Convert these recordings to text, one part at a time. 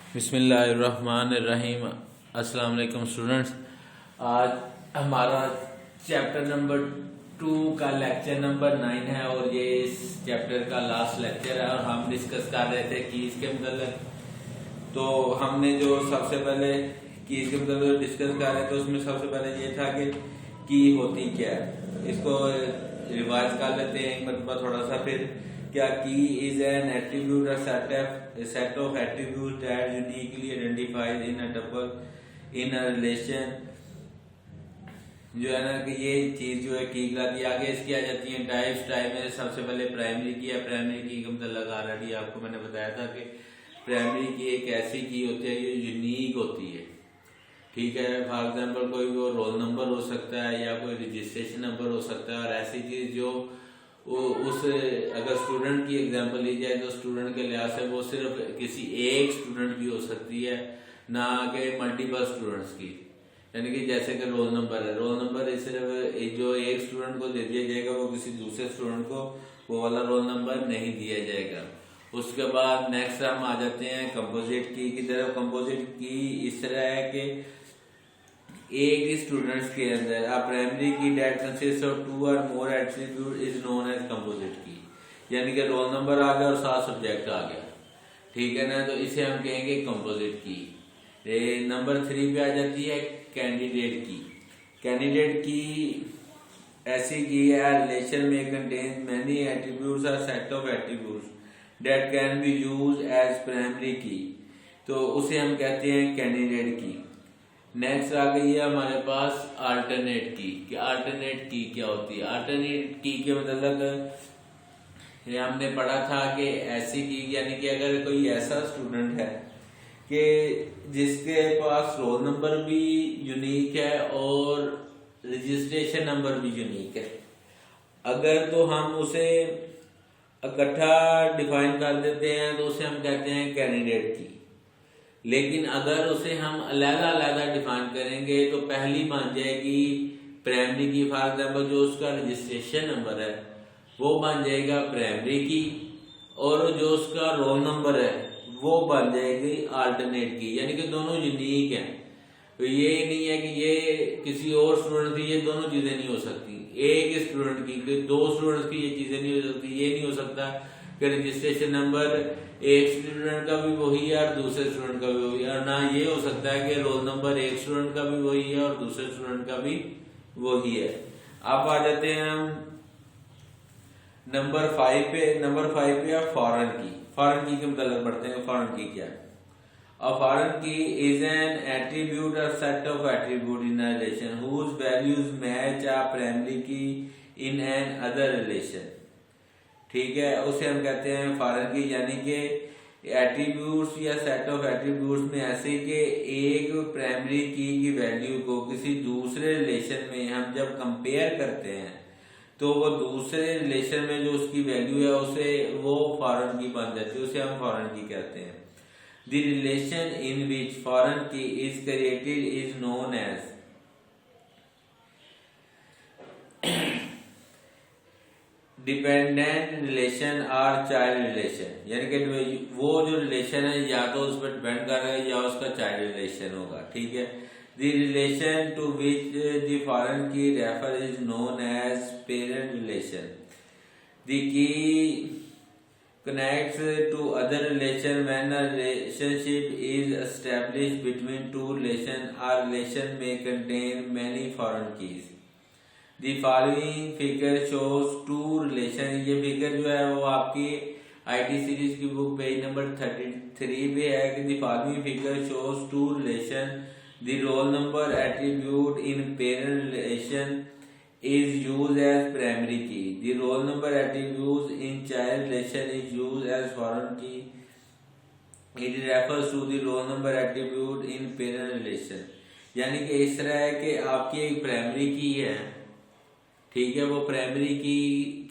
बिस्मिल्लाहिर्रहमानिर्रहीम। अस्सलाम वालेकुम स्टूडेंट्स। आज हमारा चैप्टर नंबर 2 का लेक्चर नंबर 9 है और ये इस चैप्टर का लास्ट लेक्चर है और हम डिस्कस कर रहे थे कीज के मतलब। तो हमने जो सबसे पहले कीज के मतलब डिस्कस कर रहे थे उसमें सबसे पहले ये था कि की होती क्या है। इसको रिवाइज कर लेते हैं एक मतलब थोड़ा सा। फिर क्या की is an attribute set of attribute that uniquely identified in a tuple in a relation. जो है ना कि ये चीज जो है की कहलाती है। आगे इसकी आ जाती है टाइप्स। टाइप में सबसे पहले प्राइमरी की है। प्राइमरी की का मतलब ऑलरेडी आपको मैंने बताया था कि प्राइमरी की एक ऐसी की होती है जो यूनिक होती है। ठीक है, फॉर एग्जाम्पल कोई वो रोल नंबर हो सकता है या कोई रजिस्ट्रेशन नंबर हो सकता है और ऐसी चीज जो उस अगर स्टूडेंट की एग्जांपल ली जाए तो स्टूडेंट के लिहाज से वो सिर्फ किसी एक स्टूडेंट की हो सकती है, ना कि मल्टीपल स्टूडेंट्स की। यानी कि जैसे कि रोल नंबर है, रोल नंबर सिर्फ जो एक स्टूडेंट को दे दिया जाएगा वो किसी दूसरे स्टूडेंट को वो वाला रोल नंबर नहीं दिया जाएगा। उसके बाद नेक्स्ट हम आ जाते हैं कंपोजिट की तरफ। कंपोजिट की इस तरह है कि एक स्टूडेंट्स के अंदर a primary key that consist of 2 और more attribute is known as composite key. यानी कि रोल नंबर आ गया और 7 सब्जेक्ट आ गया, ठीक है ना, तो इसे हम कहेंगे कंपोजिट की। नंबर 3 पे आ जाती है कैंडिडेट की। कैंडिडेट की ऐसी की है रिलेशन में कंटेन मैनी एट्रीब्यूट्स और set of attributes that can be use as primary key, तो उसे हम कहते हैं कैंडिडेट की। नेक्स्ट आ गई है हमारे पास अल्टरनेट की। कि अल्टरनेट की क्या होती है। अल्टरनेट की के मतलब ये हमने पढ़ा था कि ऐसी की यानी कि अगर कोई ऐसा स्टूडेंट है कि जिसके पास रोल नंबर भी यूनिक है और रजिस्ट्रेशन नंबर भी यूनिक है, अगर तो हम उसे इकट्ठा डिफाइन कर देते हैं तो उसे हम कहते हैं कैंडिडेट की। लेकिन अगर उसे हम अलग अलग डिफाइन करेंगे तो पहली बन जाएगी प्राइमरी की। फॉर एग्जाम्पल जो उसका रजिस्ट्रेशन नंबर है वो बन जाएगा प्राइमरी की और जो उसका रोल नंबर है वो बन जाएगी अल्टरनेट की। यानी कि दोनों यूनिक हैं। तो ये नहीं है कि ये किसी और स्टूडेंट की, ये दोनों चीजें नहीं हो सकती। एक स्टूडेंट की, दो स्टूडेंट्स की ये चीजें नहीं हो सकती। ये नहीं हो सकता कि रजिस्ट्रेशन नंबर एक स्टूडेंट का भी वही है और दूसरे स्टूडेंट का भी वही है, और ना ये हो सकता है कि रोल नंबर एक स्टूडेंट का भी वही है और दूसरे स्टूडेंट का भी वही है। अब आ जाते हैं हम नंबर 5 पे। नंबर 5 पे आप फॉरेन की। फॉरेन की के मतलब पढ़ते हैं फॉरेन की क्या है। A foreign key is an attribute or set of attribute in a relation whose values match a primary key in an other relation। ठीक है, उसे हम कहते हैं फॉरेन की। यानी कि एट्रीब्यूट्स या सेट ऑफ एट्रीब्यूट्स में ऐसे कि एक प्राइमरी की वैल्यू को किसी दूसरे रिलेशन में हम जब कंपेयर करते हैं तो वो दूसरे रिलेशन में जो उसकी वैल्यू है उसे वो फॉरेन की बन जाती है, उसे हम फॉरेन की कहते हैं। The relation in which foreign key is created is known as dependent relation और चाइल्ड रिलेशन। यानी कि वो जो रिलेशन है या तो उस पर डिपेंड कर रहा है या उसका चाइल्ड रिलेशन होगा। ठीक है, the relation to which the foreign key refer is known as parent relation. The key connects to other relation when a relationship is established between two relations or relation may contain many foreign keys। The following figure shows two relations। ये figure जो है वो आपकी IT series की book page number 33 पे है कि the following figure shows two relation। The roll number attribute in parent relation is used as primary key। The roll number attributes in child relation is used as foreign key। It refers to the roll number attribute in parent relation। यानी कि इस तरह है कि आपकी एक primary की है, ठीक है, वो प्राइमरी की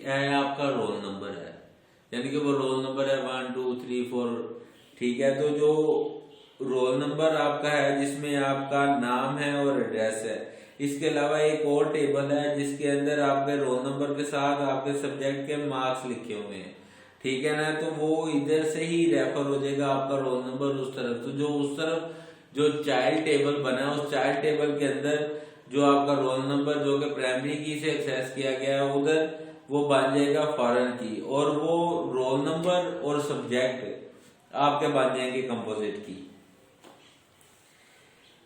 है आपका रोल नंबर है, यानी कि वो रोल नंबर है 1 2 3 4। ठीक है, तो जो रोल नंबर आपका है जिसमें आपका नाम है और एड्रेस है, इसके अलावा एक और टेबल है जिसके अंदर आपके रोल नंबर के साथ आपके सब्जेक्ट के मार्क्स लिखे हुए हैं। ठीक है ना। तो वो इधर से ही रेफर हो जाएगा आपका रोल नंबर उस तरफ। तो जो उस तरफ जो चाइल्ड टेबल बना है, उस चाइल्ड टेबल के अंदर जो आपका रोल नंबर जो कि प्राइमरी की से एक्सेस किया गया है उधर वो बन जाएगा फॉरेन की, और वो रोल नंबर और सब्जेक्ट आपके बन जाएंगे कंपोजिट की।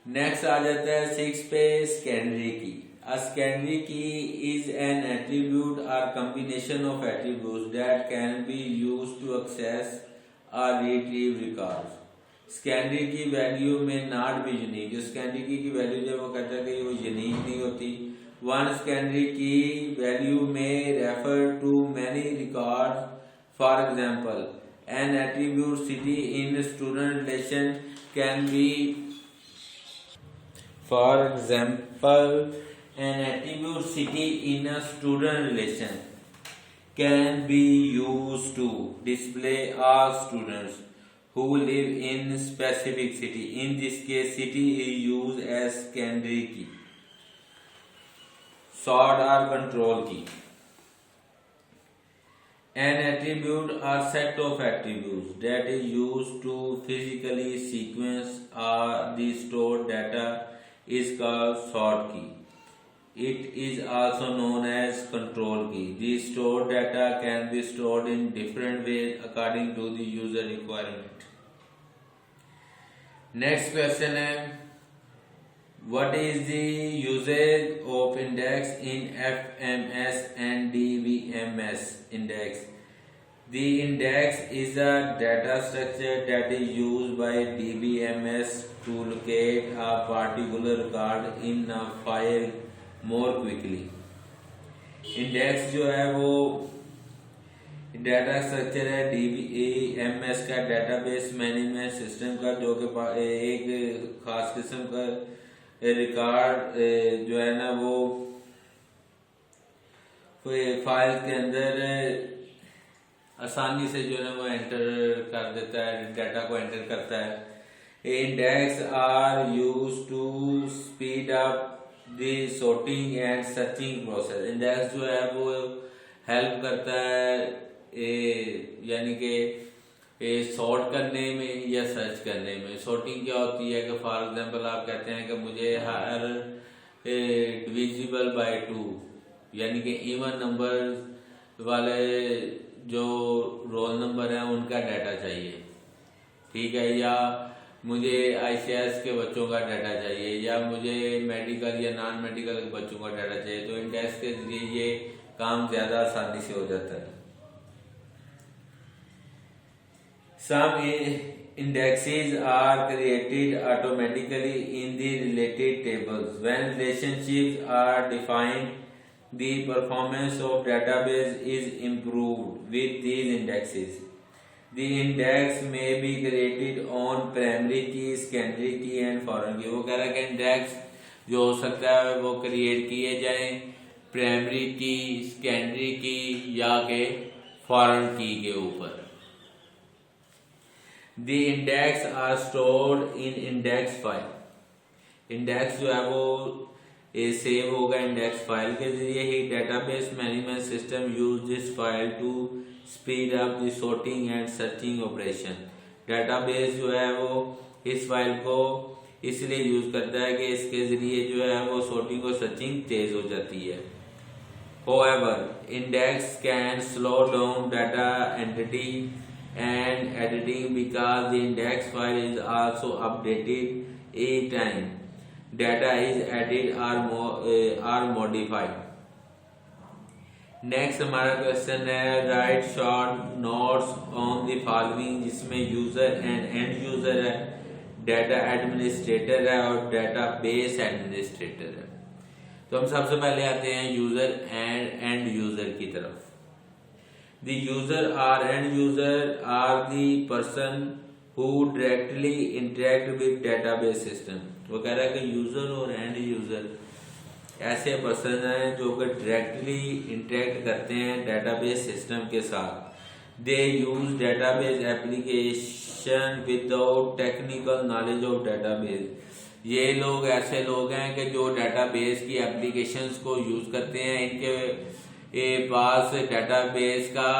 नेक्स्ट आ जाता है 6 पे सेकेंडरी की। A secondary key is an attribute or combination of attributes that can be used to access or retrieve records. Secondary key value में नॉट भी यूनिक, जो सेकेंडरी की वैल्यू जब वो कहता है कि वो यूनिक नहीं होती। वन सेकेंडरी की वैल्यू में refer to many record. For example an attribute city in student relation can be, for example, an attribute city in a student relation can be used to display all students who live in specific city. In this case, city is used as secondary key, sort or control key. An attribute or set of attributes that is used to physically sequence or the stored data is called sort key. It is also known as control key. The stored data can be stored in different ways according to the user requirement. Next question है, what is the usage of index in FMS and DBMS index? The index is a data structure that is used by DBMS to locate a particular record in a file more quickly. Index जो है वो data structure है DBMS का, database management system का, जो कि एक खास किस्म का रिकॉर्ड जो है ना वो फाइल के अंदर आसानी से जो है वो एंटर कर देता है, डाटा को एंटर करता है। Index are use to speed up the sorting and searching process. Index जो है वो हेल्प करता है यानी कि सॉर्ट करने में या सर्च करने में। सॉर्टिंग क्या होती है कि फॉर एग्जांपल आप कहते हैं कि मुझे हर डिविजिबल बाय 2 यानी कि इवन नंबर वाले जो रोल नंबर है उनका डाटा चाहिए, ठीक है, या मुझे ICS के बच्चों का डाटा चाहिए, या मुझे मेडिकल या नॉन मेडिकल के बच्चों का डाटा चाहिए। तो इंडेक्स के जरिए ये काम ज्यादा आसानी से हो जाता है। Some indexes are created automatically in the related tables. When relationships are defined, the performance of database is improved with these indexes. The index may be created on primary key, secondary key and foreign key. वो कह रहा है कि index जो हो सकता है वो क्रिएट किए जाए प्राइमरी की, सेकेंडरी की या के फॉरेन की के ऊपर। The index are stored in index file. Index जो है वो सेव होगा इंडेक्स फाइल के जरिए ही। Database management system use this file to speed up the sorting and searching operation. Database जो है वो इस फाइल को इसलिए यूज करता है कि इसके जरिए जो है वो सॉर्टिंग और सर्चिंग तेज हो जाती है। However, index can slow down data entry and editing because the index file is also updated each time data is added or modified. Next हमारा क्वेश्चन है, right short notes on the following, जिसमें user and and user है, data administrator है और data base administrator है। तो हम सबसे पहले आते हैं यूजर एंड एंड यूजर की तरफ। The user are end user are the person who directly interact with database system. वो कह रहा है कि यूजर और एंड यूजर ऐसे पर्सन हैं जो कि डायरेक्टली इंटरेक्ट करते हैं डेटाबेस सिस्टम के साथ। They use database application without technical knowledge of database. ये लोग ऐसे लोग हैं कि जो डेटाबेस की एप्लीकेशंस को यूज करते हैं, इनके पास डेटाबेस का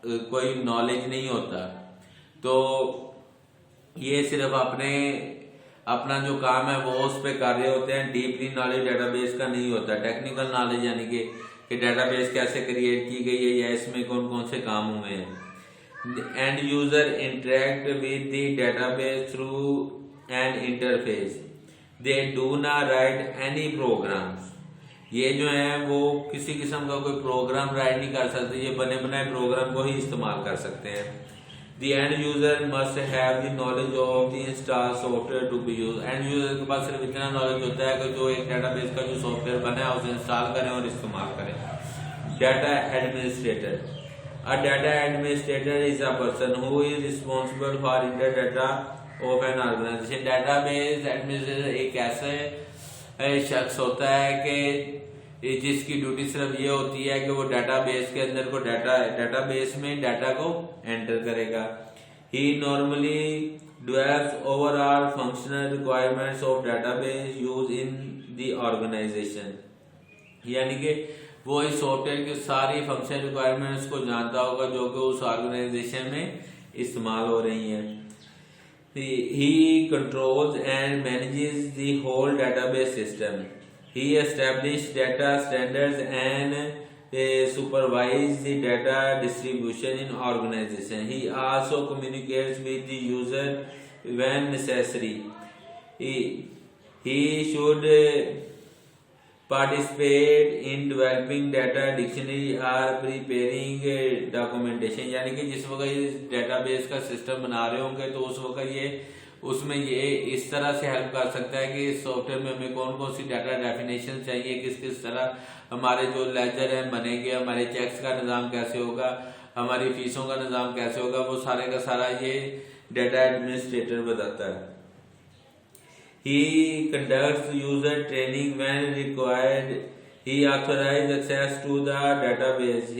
कोई नॉलेज नहीं होता, तो ये सिर्फ अपना जो काम है वो उस पे कर रहे होते हैं। डीपली नॉलेज डेटाबेस का नहीं होता। टेक्निकल नॉलेज यानी कि डेटाबेस कैसे क्रिएट की गई है या इसमें कौन कौन से काम हुए हैं। End user interact with the database through an interface, they do not write any programs. ये जो है वो किसी किस्म का कोई प्रोग्राम राइट नहीं कर सकते, ये बने बनाए प्रोग्राम को ही इस्तेमाल कर सकते हैं। The end user must have the knowledge of the install software to be used. And user के पास सिर्फ इतना नॉलेज होता है कि जो एक डेटाबेस का जो सॉफ्टवेयर बना है उसे इंस्टॉल करें और इस्तेमाल करें। Data administrator, a data administrator is a person who is responsible for entire data of an organization. Database administrator एक ऐसे शख्स होता है कि जिसकी ड्यूटी सिर्फ ये होती है कि वो डाटाबेस के अंदर को डाटाबेस में डाटा को एंटर करेगा। He normally develops overall functional requirements of database use in the organization, यानी कि वो इस सॉफ्टवेयर की सारी फंक्शनल रिक्वायरमेंट्स को जानता होगा जो कि उस ऑर्गेनाइजेशन में इस्तेमाल हो रही हैं। He controls and manages the whole database system. He establishes data standards and supervises the data distribution in organization. He also communicates with the user when necessary. He should participate in developing data dictionary or preparing documentation, यानी कि जिस वक्त इस database का system बना रहे होंगे तो उस वक्त ये उसमें ये इस तरह से हेल्प कर सकता है कि इस सॉफ्टवेयर में हमें कौन कौन सी डाटा डेफिनेशन चाहिए, किस किस तरह हमारे जो लेजर है बनेंगे, हमारे चेक्स का निज़ाम कैसे होगा, हमारी फीसों का निज़ाम कैसे होगा, वो सारे का सारा ये डाटा एडमिनिस्ट्रेटर बताता है। He conducts user training when required. He authorizes access to the database.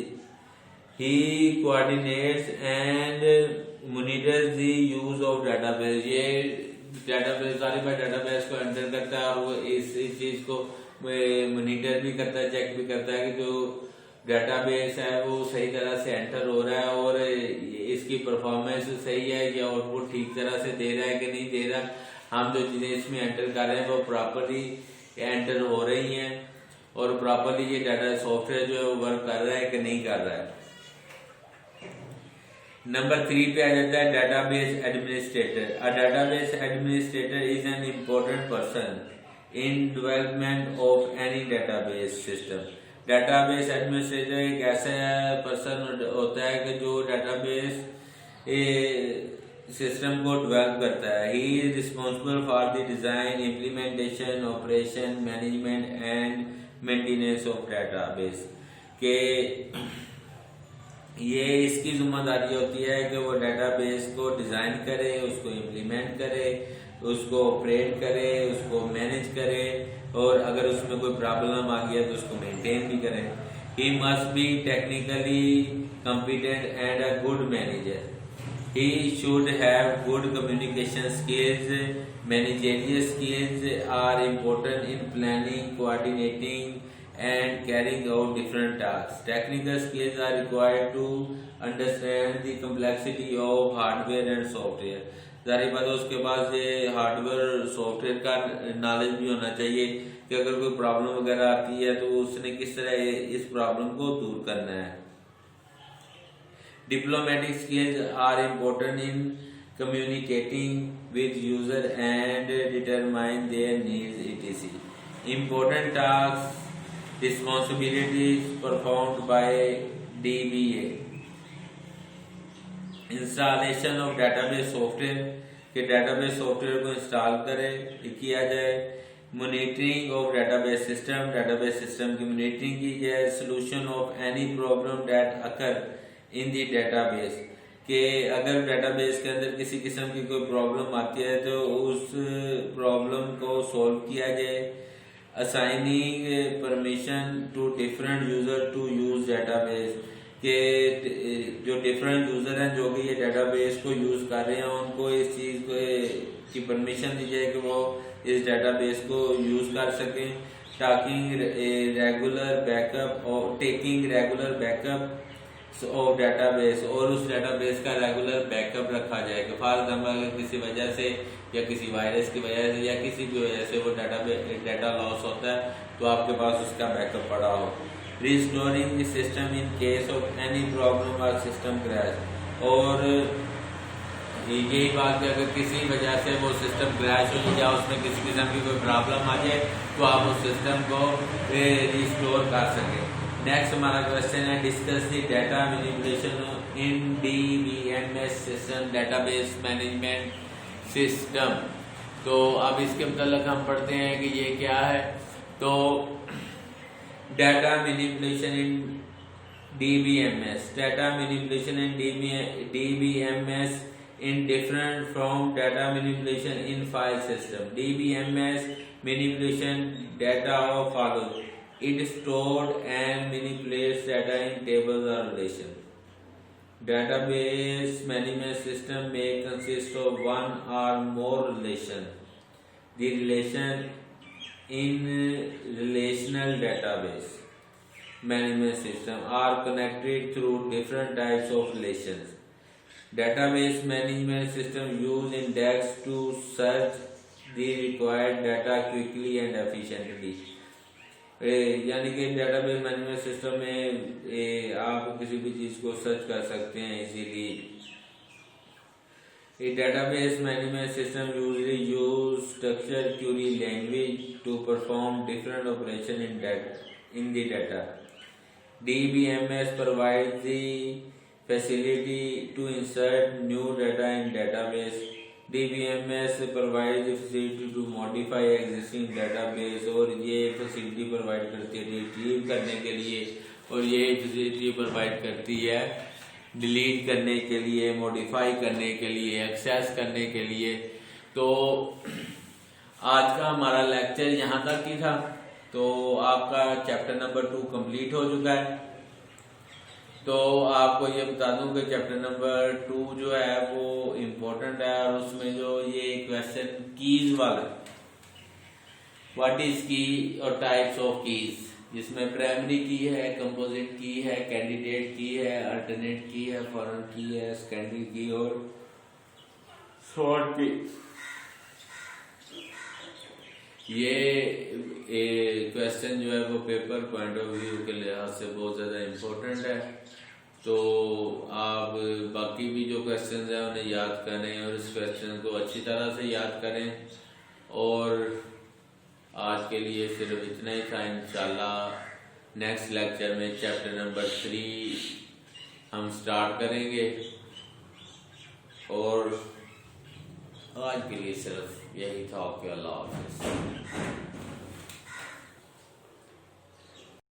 He coordinates and monitors the use of database. ये database सारी बार database को एंटर करता है और वो इस चीज को मॉनिटर भी करता है, चेक भी करता है कि जो डेटाबेस है वो सही तरह से एंटर हो रहा है और इसकी परफॉर्मेंस सही है या आउटपुट ठीक तरह से दे रहा है कि नहीं दे रहा, हम जो चीजें इसमें एंटर कर रहे हैं वो प्रॉपरली एंटर हो रही हैं और प्रॉपरली ये डाटा सॉफ्टवेयर जो है वो वर्क कर रहा है कि नहीं कर रहा है। नंबर 3 पे आ जाता है database administrator. A database administrator is an important person in development of any database system. Database administrator एक ऐसा पर्सन होता है कि जो डेटाबेस सिस्टम को डेवलप करता है। He is responsible for the design, implementation, operation, management and maintenance of database. के ये इसकी जिम्मेदारी होती है कि वो डेटाबेस को डिजाइन करे, उसको इम्प्लीमेंट करे, उसको ऑपरेट करे, उसको मैनेज करे और अगर उसमें कोई प्रॉब्लम आ गया तो उसको मेंटेन भी करे। He must be technically competent and a good manager. He should have good communication skills. Managerial skills are important in planning, coordinating, and carrying out different tasks. Technical skills are required to understand the complexity of hardware and software. जारी बात है उसके बाद ये hardware software का knowledge भी होना चाहिए कि अगर कोई प्रॉब्लम वगैरह आती है तो उसने किस तरह इस प्रॉब्लम को दूर करना है। Diplomatic skills are important in communicating with user and determine their needs, etc. Important tasks, responsibilities performed by DBA. Installation of database software के database software को इंस्टॉल किया जाए। Monitoring of database system की monitoring की जाए। Solution of any problem that occur in the database के अगर database के अंदर किसी किस्म की कोई प्रॉब्लम आती है तो उस प्रॉब्लम को सॉल्व किया जाए। Assigning permission to different user to use database के जो डिफरेंट यूजर हैं जो कि ये डेटाबेस को यूज कर रहे हैं उनको इस चीज की परमिशन दी जाए कि वो इस डेटाबेस को यूज कर सकें। Taking regular backup of database और उस डेटाबेस का रेगुलर बैकअप रखा जाएगा। फॉर एग्जाम्पल अगर किसी वजह से या किसी वायरस की वजह से या किसी भी वजह से वो डेटा लॉस होता है तो आपके पास उसका बैकअप पड़ा हो। Restoring the system in case of any problem और सिस्टम क्रैश, और यही बात है अगर किसी वजह से वो सिस्टम क्रैश हो या उसमें किसी किस्म की कोई प्रॉब्लम आ जाए तो आप उस सिस्टम को रिस्टोर कर सकें। नेक्स्ट हमारा क्वेश्चन है discuss the data manipulation in DBMS system, database management system. तो अब इसके मतलब हम पढ़ते हैं कि ये क्या है। तो data manipulation in DBMS, data manipulation in DBMS in different from data manipulation in file system. DBMS manipulation data are follows. It stored and manipulates data in tables or relations. Database management system may consist of one or more relations. The relation in relational database management system are connected through different types of relations. Database management system use index to search the required data quickly and efficiently. यानी कि database management system में आप किसी भी चीज को search कर सकते हैं easily. Database management system usually use structured query language to perform different operation in the data. DBMS provides the facility to insert new data in database. DBMS provides the facility to modify existing database, और ये facility provide करती है retrieve करने के लिए, और ये facility provide करती है डिलीट करने के लिए, मॉडिफाई करने के लिए, एक्सेस करने के लिए। तो आज का हमारा लेक्चर यहाँ तक ही था। तो आपका चैप्टर नंबर 2 कंप्लीट हो चुका है। तो आपको ये बता दूं कि चैप्टर नंबर 2 जो है वो इम्पोर्टेंट है, और उसमें जो ये क्वेश्चन कीज वाला, व्हाट इज की और टाइप्स ऑफ कीज, जिसमें प्राइमरी की है, कंपोजिट की है, कैंडिडेट की है, अल्टरनेट की है, फॉरेन की है, सेकेंडरी की और शॉर्ट की। ये क्वेश्चन जो है वो पेपर पॉइंट ऑफ व्यू के लिहाज से बहुत ज़्यादा इम्पोर्टेंट है। तो आप बाकी भी जो क्वेश्चन हैं उन्हें याद करें और इस क्वेश्चन को अच्छी तरह से याद करें। और आज के लिए सिर्फ इतना ही था। इंशाल्लाह नेक्स्ट लेक्चर में चैप्टर नंबर 3 हम स्टार्ट करेंगे। और आज के लिए सिर्फ यही था। ओके, अल्लाह हाफ़िज़।